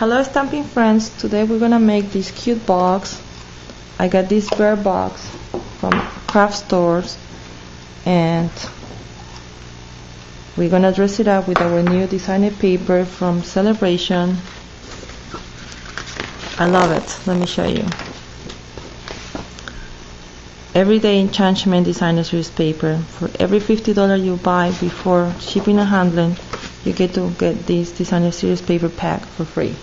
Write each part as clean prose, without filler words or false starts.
Hello stamping friends, today we're gonna make this cute box. I got this bear box from craft stores and we're gonna dress it up with our new designer paper from Sale-a-bration. I love it, let me show you. Everyday Enchantment designer series paper. For every $50 you buy before shipping and handling, you get to get this designer series paper pack for free.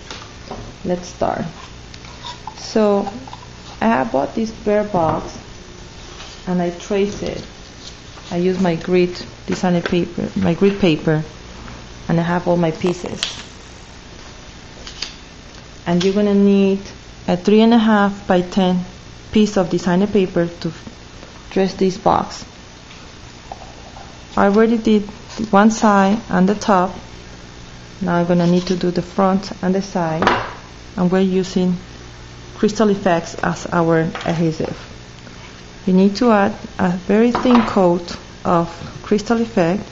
Let's start. So I have bought this bear box and I trace it. I use my grid designer paper, and I have all my pieces. And you're gonna need a 3.5 by 10 piece of designer paper to dress this box. I already did one side and the top. Now I'm gonna need to do the front and the side, and we're using Crystal Effects as our adhesive. You need to add a very thin coat of Crystal Effect.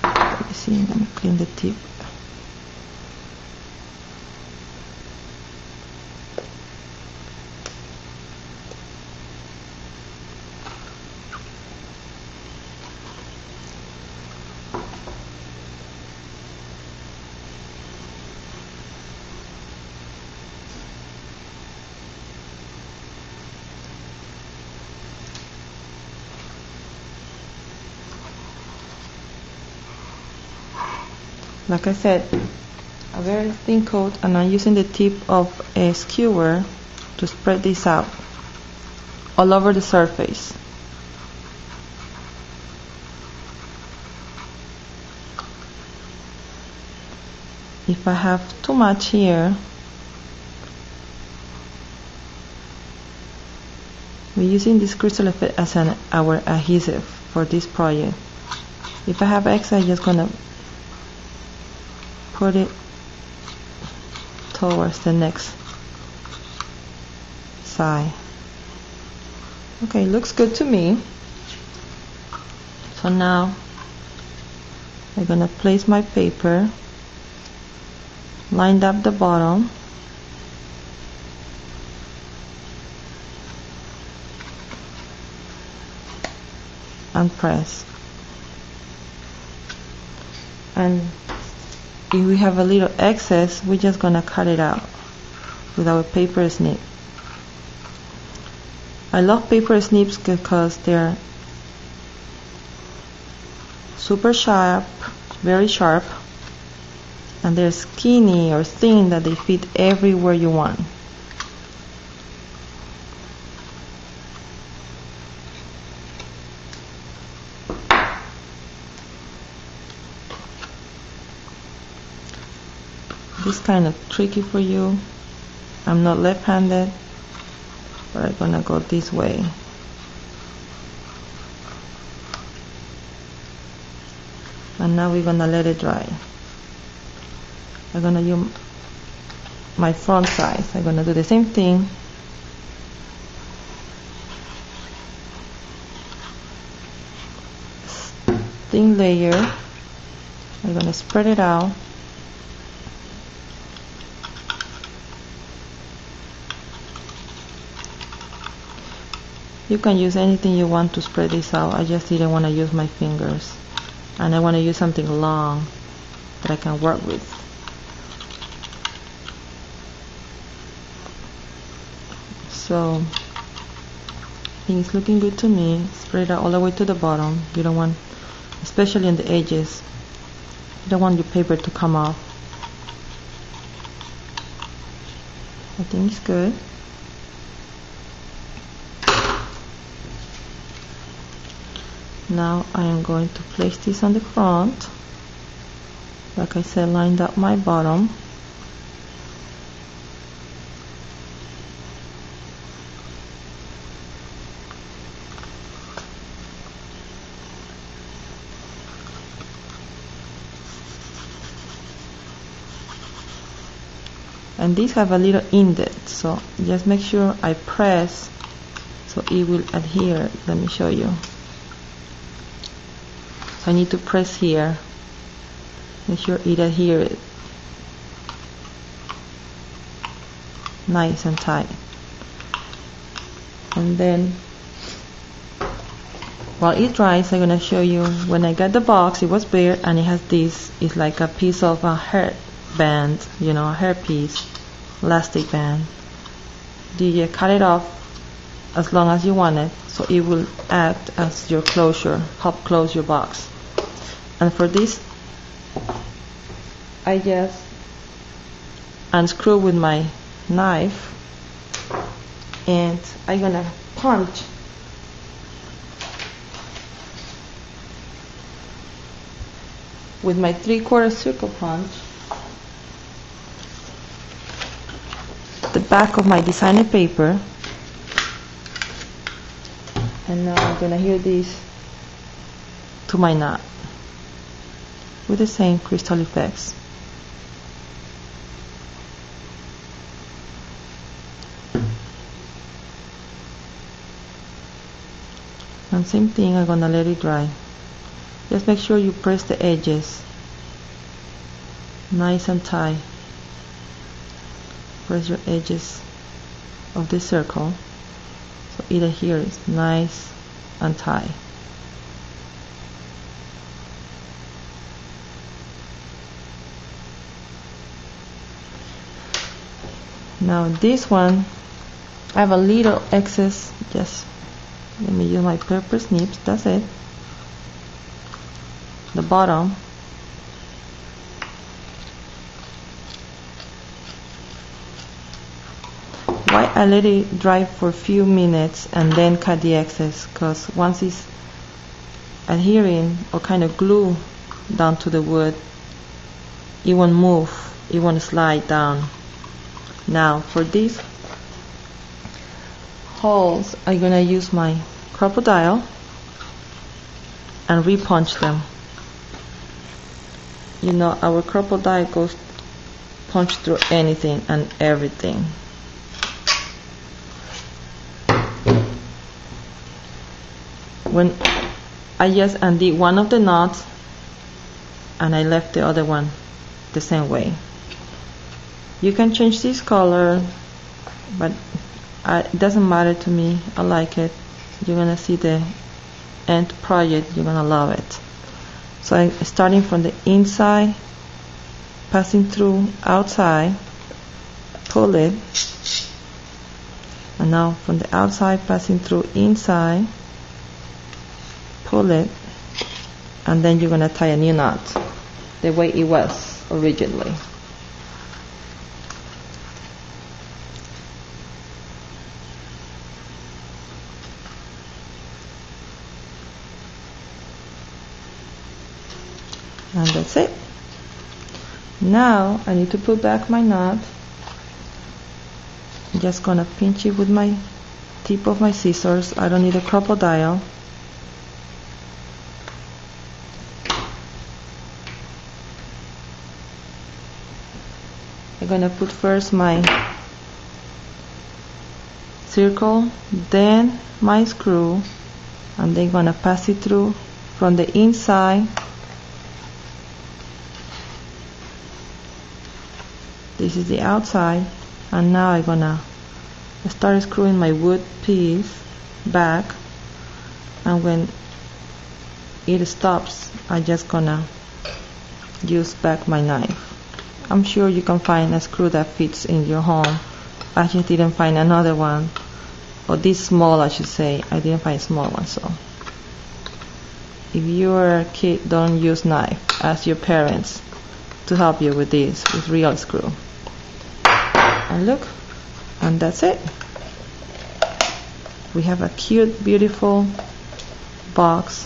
Let me see, let me clean the tip. Like I said, a very thin coat, and I'm using the tip of a skewer to spread this out all over the surface. If I have too much here, we're using this Crystal Effect as our adhesive for this project. If I have extra, I'm just gonna put it towards the next side. Okay, looks good to me. So now I'm gonna place my paper, lined up the bottom, and press. And if we have a little excess, we're just gonna cut it out with our paper snip. I love paper snips because they're super sharp, very sharp, and they're skinny or thin that they fit everywhere you want. This is kind of tricky for you. I'm not left-handed, but I'm gonna go this way. And now we're gonna let it dry. I'm gonna use my front side. I'm gonna do the same thing. Thin layer. I'm gonna spread it out. You can use anything you want to spread this out. I just didn't want to use my fingers, and I want to use something long that I can work with. So I think it's looking good to me. Spread it out all the way to the bottom. You don't want, especially on the edges, you don't want your paper to come off. I think it's good. Now I am going to place this on the front. Like I said, lined up my bottom. And these have a little indent, so just make sure I press so it will adhere. Let me show you. So I need to press here, make sure it adheres. nice and tight. And then while it dries, I'm gonna show you when I got the box. It was bare and it has this. It's like a piece of a hair band, you know, a hair piece, elastic band. You cut it off as long as you want it, so it will act as your closure, help close your box. And for this, I just unscrew with my knife, and I'm gonna punch with my 3/4 circle punch the back of my designer paper. And now I'm gonna adhere this to my knot with the same crystal effects. And same thing, I'm gonna let it dry. Just make sure you press the edges nice and tight. Press your edges of the circle so it adheres nice and tight. Now this one, I have a little excess. Just let me use my paper snips. That's it. The bottom. Why I let it dry for a few minutes and then cut the excess? Because once it's adhering or kind of glue down to the wood, it won't move, it won't slide down. Now for these holes, I'm gonna use my crocodile and re-punch them. You know, our crocodile goes punch through anything and everything. When I just undid one of the knots and I left the other one the same way. You can change this color, but it doesn't matter to me. I like it. You're gonna see the end project, you're gonna love it. So I'm starting from the inside, passing through outside, pull it, and now from the outside passing through inside, pull it, and then you're gonna tie a new knot the way it was originally. And that's it. Now I need to put back my knot. I'm just gonna pinch it with my tip of my scissors. I don't need a crocodile. I'm gonna put first my circle, then my screw, and then gonna pass it through from the inside. This is the outside, and now I'm gonna start screwing my wood piece back, and when it stops, I'm just gonna use back my knife. I'm sure you can find a screw that fits in your home. I just didn't find another one, or this small I should say. I didn't find a small one, so if you're a kid, don't use knife. Ask your parents to help you with this, with real screw. And look, and that's it. We have a cute, beautiful box.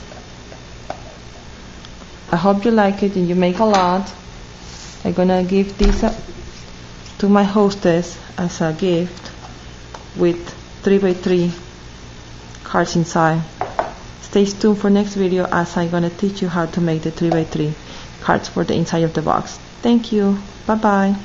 I hope you like it and you make a lot. I'm gonna give this to my hostess as a gift with 3x3 cards inside. Stay tuned for next video as I'm gonna teach you how to make the 3x3 cards for the inside of the box. Thank you. Bye bye.